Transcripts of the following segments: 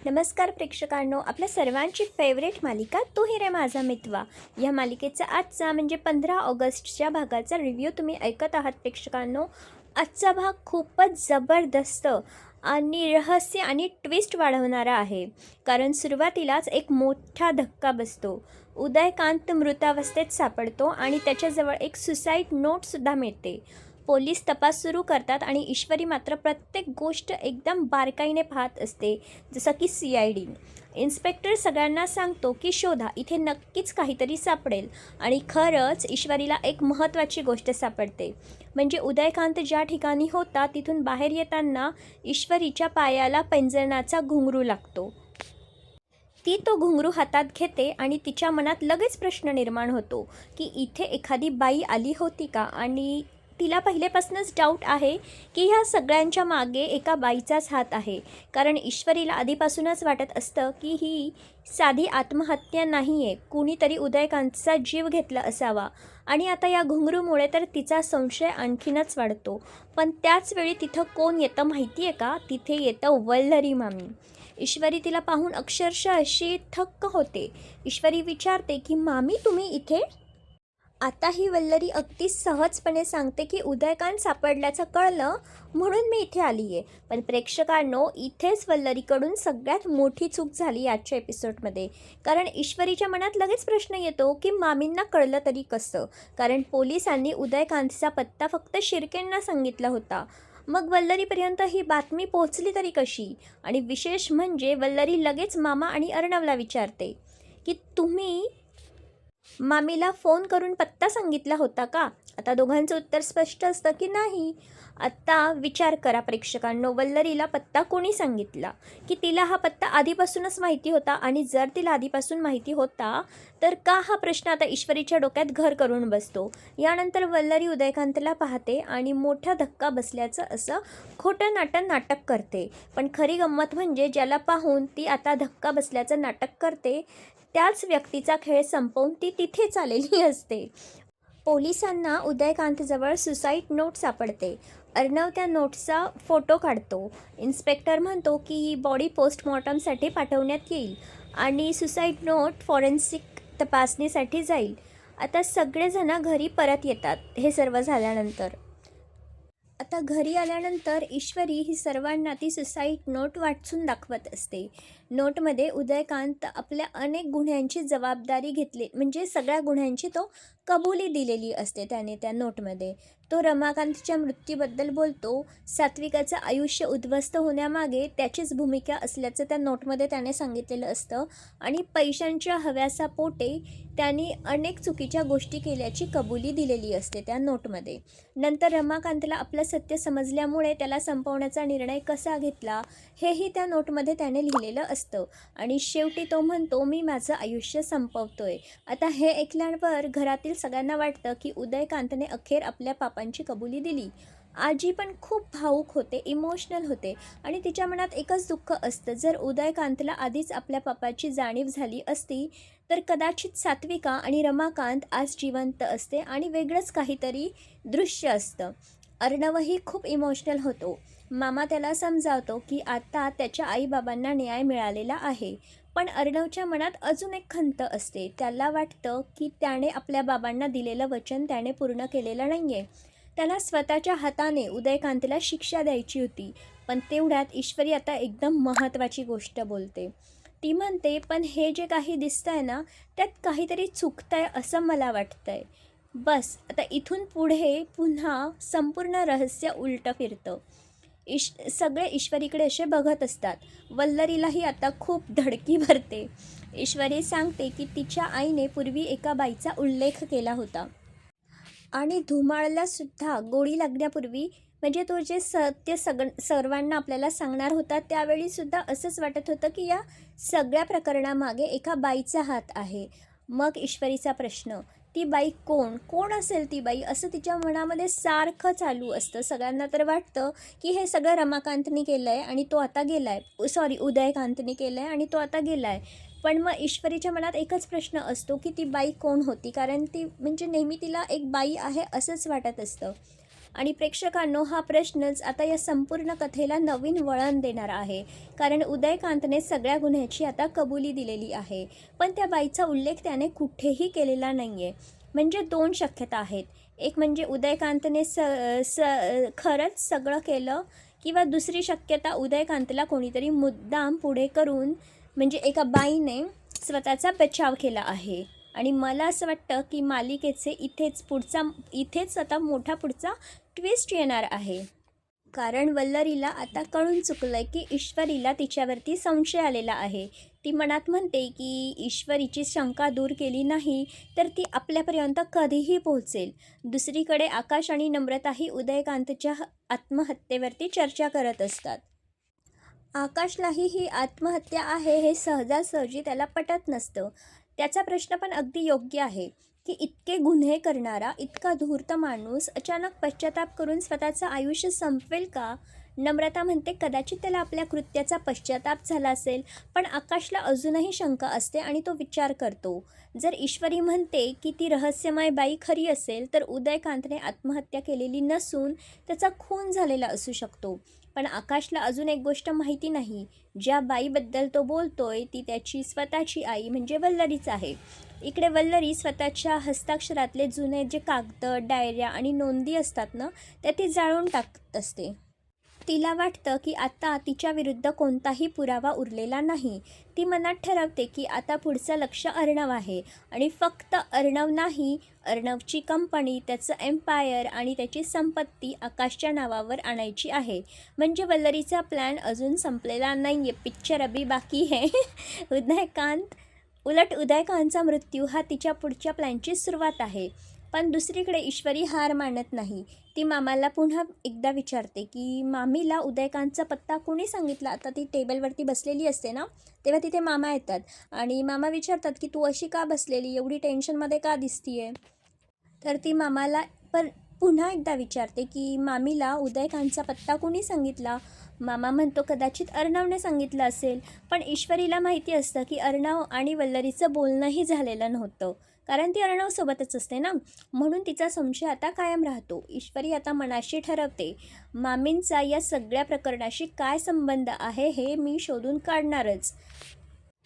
नमस्कार प्रेक्षकांनो, आपल्या सर्वांची फेवरेट मालिका तू ही रे माझा मितवा या मालिकेचा आजचा म्हणजे 15 ऑगस्टच्या भागाचा रिव्ह्यू तुम्ही ऐकत आहात प्रेक्षकांनो. आजचा भाग खूपच जबरदस्त आणि रहस्य आणि ट्विस्ट वाढवणारा आहे. कारण सुरुवातीलाच एक मोठा धक्का बसतो. उदयकांत मृतावस्थेत सापडतो आणि त्याच्याजवळ एक सुसाईड नोटसुद्धा मिळते. पोलीस तपास सुरू करतात आणि ईश्वरी मात्र प्रत्येक गोष्ट एकदम बारकाईने पाहत असते, जसं की CID. इन्स्पेक्टर सगळ्यांना सांगतो की शोधा, इथे नक्कीच काहीतरी सापडेल. आणि खरंच ईश्वरीला एक महत्त्वाची गोष्ट सापडते. म्हणजे उदयकांत ज्या ठिकाणी होता तिथून बाहेर येताना ईश्वरीच्या पायाला पैंजणाचा घुंगरू लागतो. ती तो घुंगरू हातात घेते आणि तिच्या मनात लगेच प्रश्न निर्माण होतो की इथे एखादी बाई आली होती का. आणि तिला पहिल्यापासूनच डाऊट आहे की ह्या सगळ्यांच्या मागे एका बाईचाच हात आहे. कारण ईश्वरीला आधीपासूनच वाटत असतं की ही साधी आत्महत्या नाही आहे, कुणीतरी उदयकांतचा जीव घेतला असावा. आणि आता या घुंगरूमुळे तर तिचा संशय आणखीनच वाढतो. पण त्याचवेळी तिथं कोण येतं माहिती आहे का? तिथे येतं वल्लरी मामी. ईश्वरी तिला पाहून अक्षरशः अशी थक्क होते. ईश्वरी विचारते की मामी तुम्ही इथे? आता ही वल्लरी अगदी सहजपणे सांगते की उदयकांत सापडल्याचं कळलं म्हणून मी इथे आली आहे. पण प्रेक्षकांनो, इथेच वल्लरीकडून सगळ्यात मोठी चूक झाली आजच्या एपिसोडमध्ये. कारण ईश्वरीच्या मनात लगेच प्रश्न येतो की मामींना कळलं तरी कसं. कारण पोलिसांनी उदयकांतचा पत्ता फक्त शिर्केंना सांगितला होता. मग वल्लरीपर्यंत ही बातमी पोहोचली तरी कशी. आणि विशेष म्हणजे वल्लरी लगेच मामा आणि अर्णवला विचारते की तुम्ही मामीला फोन करून पत्ता सांगितला होता का? आता दोघांचं उत्तर स्पष्ट असतं की नाही. आता विचार करा प्रेक्षकांनो, वल्लरीला पत्ता कोणी सांगितला? की तिला हा पत्ता आधीपासूनच माहिती होता? आणि जर तिला आधीपासून माहिती होता तर का हा प्रश्न आता ईश्वरीच्या डोक्यात घर करून बसतो? यानंतर वल्लरी उदयकांतला पाहते आणि मोठा धक्का बसल्याचं असं खोटं नाटक करते. पण खरी गंमत म्हणजे ज्याला पाहून ती आता धक्का बसल्याचं नाटक करते त्याच व्यक्तीचा खेळ संपवून ती तिथेच आलेली असते. पोलिसांना उदयकांतजवळ सुसाईड नोट सापडते. अर्णव त्या नोटचा फोटो काढतो. इन्स्पेक्टर म्हणतो की बॉडी पोस्टमॉर्टमसाठी पाठवण्यात येईल आणि सुसाईड नोट फॉरेन्सिक तपासणीसाठी जाईल. आता सगळेजण घरी परत येतात हे सर्व झाल्यानंतर. आता घरी आल्यानंतर ईश्वरी ही सर्वांना ती सुसाईड नोट वाचून दाखवत असते. नोटमध्ये उदयकांत आपल्या अनेक गुन्ह्यांची जबाबदारी घेतली, म्हणजे सगळ्या गुन्ह्यांची तो कबुली दिलेली असते त्याने त्या नोटमध्ये. तो रमाकांतच्या मृत्यूबद्दल बोलतो. सात्विकाचं आयुष्य उद्ध्वस्त होण्यामागे त्याचीच भूमिका असल्याचं त्या नोटमध्ये त्याने सांगितलेलं असतं. आणि पैशांच्या हव्यासापोटे त्यांनी अनेक चुकीच्या गोष्टी केल्याची कबुली दिलेली असते त्या नोटमध्ये. नंतर रमाकांतला आपलं सत्य समजल्यामुळे त्याला संपवण्याचा निर्णय कसा घेतला हेही त्या नोटमध्ये त्याने लिहिलेलं असतं. आणि शेवटी तो म्हणतो मी माझं आयुष्य संपवतोय. आता हे ऐकल्यावर घरातील सगळ्यांना वाटतं की उदयकांतने अखेर आपल्या पापांची कबुली दिली. आजी पण खूप भावूक होते, इमोशनल होते. आणि तिच्या मनात एकच दुःख असतं, जर उदयकांतला आधीच आपल्या पापाची जाणीव झाली असती तर कदाचित सात्विका आणि रमाकांत आज जिवंत असते आणि वेगळंच काहीतरी दृश्य असतं. अर्णवही खूप इमोशनल होतो. मामा त्याला समजावतो की आता त्याच्या आईबाबांना न्याय मिळालेला आहे. पण अर्णवच्या मनात अजून एक खंत असते. त्याला वाटतं की त्याने आपल्या बाबांना दिलेलं वचन त्याने पूर्ण केलेलं नाही आहे. त्याला स्वतःच्या हाताने उदयकांतला शिक्षा द्यायची होती. पण तेवढ्यात ईश्वरी आता एकदम महत्त्वाची गोष्ट बोलते. ती म्हणते पण हे जे काही दिसतंय ना त्यात काहीतरी चुकतंय असं मला वाटतंय. बस आता इथून पुढे पुन्हा संपूर्ण रहस्य उलटं फिरतं. सगळे ईश्वरीकडे असे बघत असतात. वल्लरीलाही आता खूप धडकी भरते. ईश्वरी सांगते की तिच्या आईने पूर्वी एका बाईचा उल्लेख केला होता आणि धुमाळला गोळी लागण्यापूर्वी, म्हणजे तो जे सत्य सर्वांना आपल्याला सांगणार होता त्यावेळीसुद्धा असंच वाटत होतं की या सगळ्या प्रकरणामागे एका बाईचा हात आहे. मग ईश्वरीचा प्रश्न, ती बाई कोण असेल ती बाई, असं तिच्या मनामध्ये सारखं चालू असतं. सगळ्यांना तर वाटतं की हे सगळं रमाकांतनी केलं आहे आणि तो आता गेला आहे, उदयकांतनी केलं आहे आणि तो आता गेला आहे. पण मग ईश्वरीच्या मनात एकच प्रश्न असतो की ती बाई कोण होती. कारण ती म्हणजे नेहमी तिला एक बाई आहे असंच वाटत असतं. आणि प्रेक्षकांनो, हा प्रश्नच आता या संपूर्ण कथेला नवीन वळण देणार आहे. कारण उदयकांतने सगळ्या गुन्ह्याची आता कबुली दिलेली आहे, पण त्या बाईचा उल्लेख त्याने कुठेही केलेला नाही आहे. म्हणजे 2 शक्यता आहेत. एक म्हणजे उदयकांतने खरंच सगळं केलं, किंवा दुसरी शक्यता उदयकांतला कोणीतरी मुद्दाम पुढे करून म्हणजे एका बाईने स्वतःचा बचाव केला आहे. आणि मला असं वाटतं की मालिकेचे इथेच आता मोठा पुढचा ट्विस्ट येणार आहे. कारण वल्लरीला आता कळून चुकलंय की ईश्वरीला तिच्यावरती संशय आलेला आहे. ती मनात म्हणते की ईश्वरीची शंका दूर केली नाही तर ती आपल्यापर्यंत कधीही पोहोचेल. दुसरीकडे आकाश आणि नम्रताही उदयकांतच्या आत्महत्येवरती चर्चा करत असतात. आकाशलाही ही आत्महत्या आहे हे सहजासहजी त्याला पटत नसतं. त्याचा प्रश्न पण अगदी योग्य आहे की इतके गुन्हे करणारा, इतका धूर्त माणूस अचानक पश्चाताप करून स्वतःचं आयुष्य संपवेल का? नम्रता म्हणते कदाचित त्याला आपल्या कृत्याचा पश्चाताप झाला असेल, पण आकाशला अजूनही शंका असते आणि तो विचार करतो. जर ईश्वरी म्हणते की ती रहस्यमय बाई खरी असेल, तर उदयकांतने आत्महत्या केलेली नसून त्याचा खून झालेला असू शकतो. पण आकाशला अजून एक गोष्ट माहिती नाही. ज्या बाईबद्दल तो बोलतोय ती त्याची स्वतःची आई म्हणजे वल्लरीच आहे. इकडे वल्लरी स्वतःच्या हस्ताक्षरातले जुने जे कागद, डायऱ्या आणि नोंदी असतात ना, त्या ती जाळून टाकत असते. तिला वाटतं की आता तिच्या विरुद्ध कोणताही पुरावा उरलेला नाही. ती मनात ठरवते की आता पुढचं लक्ष अर्णव आहे, आणि फक्त अर्णव नाही, अर्णवची कंपनी, त्याचं एम्पायर आणि त्याची संपत्ती आकाशच्या नावावर आणायची आहे. म्हणजे वल्लरीचा प्लॅन अजून संपलेला नाही आहे. पिक्चर अभी बाकी है. उदयकांतचा मृत्यू हा तिच्या पुढच्या प्लॅनची सुरुवात आहे. पण दुसरीकडे ईश्वरी हार मानत नाही. ती मामाला पुन्हा एकदा विचारते की मामीला उदयकांतचा पत्ता कोणी सांगितला? आता ती टेबलवरती बसलेली असते ना, तेव्हा तिथे मामा येतात आणि मामा विचारतात की तू अशी का बसलेली, एवढी टेन्शनमध्ये का दिसतीये? तर ती मामाला पुन्हा एकदा विचारते की मामीला उदयकांतचा पत्ता कोणी सांगितला? मामा म्हणतो कदाचित अर्णवने सांगितलं असेल. पण ईश्वरीला माहिती असतं की अर्णव आणि वल्लरीचं बोलणंही झालेलं नव्हतं, कारण ती अर्णवसोबतच असते ना, म्हणून तिचा संशय आता कायम राहतो. ईश्वरी आता मनाशी ठरवते, मामींचा या सगळ्या प्रकरणाशी काय संबंध आहे हे मी शोधून काढणारच.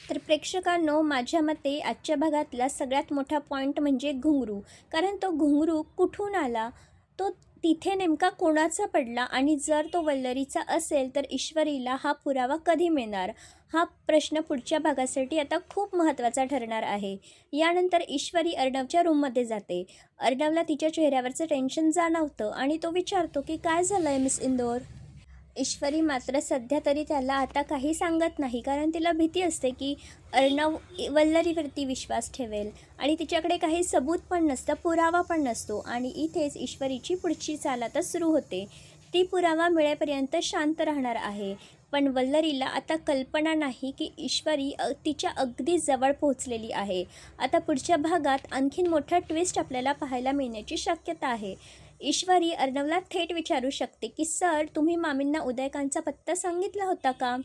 तर प्रेक्षकांनो, माझ्या मते आजच्या भागातला सगळ्यात मोठा पॉईंट म्हणजे घुंगरू. कारण तो घुंगरू कुठून आला, तो तिथे नेमका कोणाचा पडला, आणि जर तो वल्लरीचा असेल तर ईश्वरीला हा पुरावा कधी मिळणार? हा प्रश्न पुढच्या भागासाठी आता खूप महत्त्वाचा ठरणार आहे. यानंतर ईश्वरी अर्णवच्या रूममध्ये जाते. अर्णवला तिच्या चेहऱ्यावरचं टेन्शन जाणवतं आणि तो विचारतो की काय झालं आहे मिस इंदोर? ईश्वरी मात्र सध्या तरी त्याला आता काही सांगत नाही, कारण तिला भीती असते की अर्णव वल्लरीवरती विश्वास ठेवेल आणि तिच्याकडे काही सबूत पण नसतं, पुरावा पण नसतो. आणि इथेच ईश्वरीची पुढची चाल आता सुरू होते. ती पुरावा मिळेपर्यंत शांत राहणार आहे. पण वल्लरीला आता कल्पना नाही की ईश्वरी तिच्या अगदी जवळ पोहोचलेली आहे. आता पुढच्या भागात आणखीन मोठा ट्विस्ट आपल्याला पाहायला मिळण्याची शक्यता आहे. ईश्वरी अर्णवला थेट विचारू शकते की सर, तुम्ही मामींना उदयकांतचा पत्ता सांगितला होता का?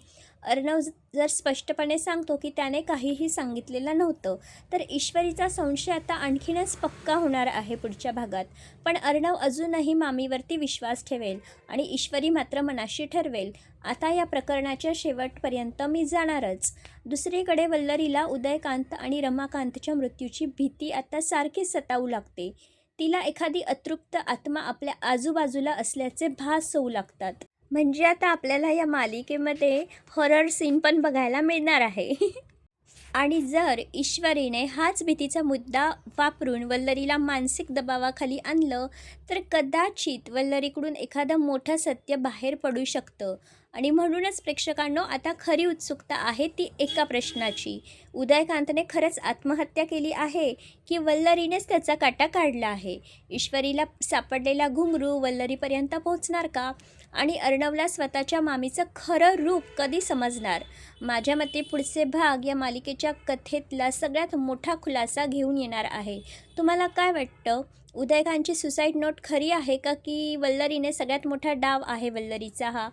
अर्णव जर स्पष्टपणे सांगतो की त्याने काहीही सांगितलेलं नव्हतं, तर ईश्वरीचा संशय आता आणखीनच पक्का होणार आहे पुढच्या भागात. पण अर्णव अजूनही मामीवरती विश्वास ठेवेल आणि ईश्वरी मात्र मनाशी ठरवेल, आता या प्रकरणाच्या शेवटपर्यंत मी जाणारच. दुसरीकडे वल्लरीला उदयकांत आणि रमाकांतच्या मृत्यूची भीती आता सारखी सतावू लागते. तिला एखादी अतृप्त आत्मा आपल्या आजूबाजूला असल्याचे भास होऊ लागतात. म्हणजे आता आपल्याला या मालिकेमध्ये हॉरर सीन पण बघायला मिळणार आहे. आणि जर ईश्वरीने हाच भीतीचा मुद्दा वापरून वल्लरीला मानसिक दबावाखाली आणलं, तर कदाचित वल्लरीकडून एखादं मोठं सत्य बाहेर पडू शकतं. आणि म्हणूनच प्रेक्षकांनो, आता खरी उत्सुकता आहे ती एका प्रश्नाची: उदयकांतने खरंच आत्महत्या केली आहे की वल्लरीनेच त्याचा काटा काढला आहे? ईश्वरीला सापडलेला घुंगरू वल्लरीपर्यंत पोहोचणार का? आणि अर्णवला स्वतःच्या मामीचं खरं रूप कधी समजणार? माझ्या मते पुढचे भाग या मालिकेच्या कथेतला सगळ्यात मोठा खुलासा घेऊन येणार आहे. तुम्हाला काय वाटतं? उदयकांतची सुसाईड नोट खरी आहे का, की वल्लरीने सगळ्यात मोठा डाव आहे वल्लरीचा हा?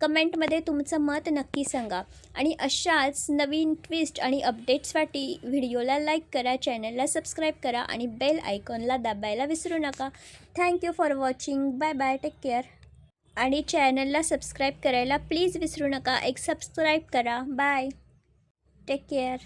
कमेंटमध्ये तुमचं मत नक्की सांगा. आणि अशाच नवीन ट्विस्ट आणि अपडेट्ससाठी व्हिडिओला लाईक करा, चॅनलला सबस्क्राईब करा आणि बेल आयकॉनला दाबायला विसरू नका. Thank you for watching. Bye bye. Take care. आणि चॅनलला सबस्क्राईब करायला प्लीज विसरू नका. एक सबस्क्राईब करा. बाय. Take care.